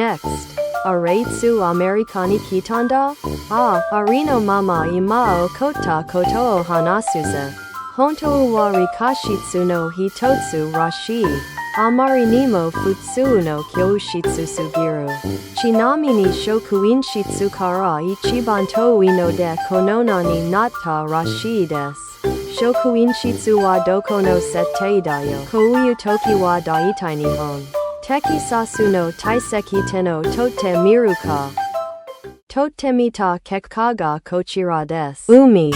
Next, Areitsu Americani Kitanda? Ah, Arino Mama Imao Kota Koto Hanasuza. Hontou wa Rikashitsu no Hitotsu Rashi. Amari Nimo Futsu no Kyoshitsu Sugiru. Chinamini Shokuinshitsu Kara Ichiban Toi no de Kononani Natta Rashi desu. Shokuinshitsu wa Doko no Sette Dayo. Kouyu Toki wa Daitai Nihon. Tekisasu no Taiseki Teno Tote Miruka. Totemita Kekkaga Kochira desu. Umi.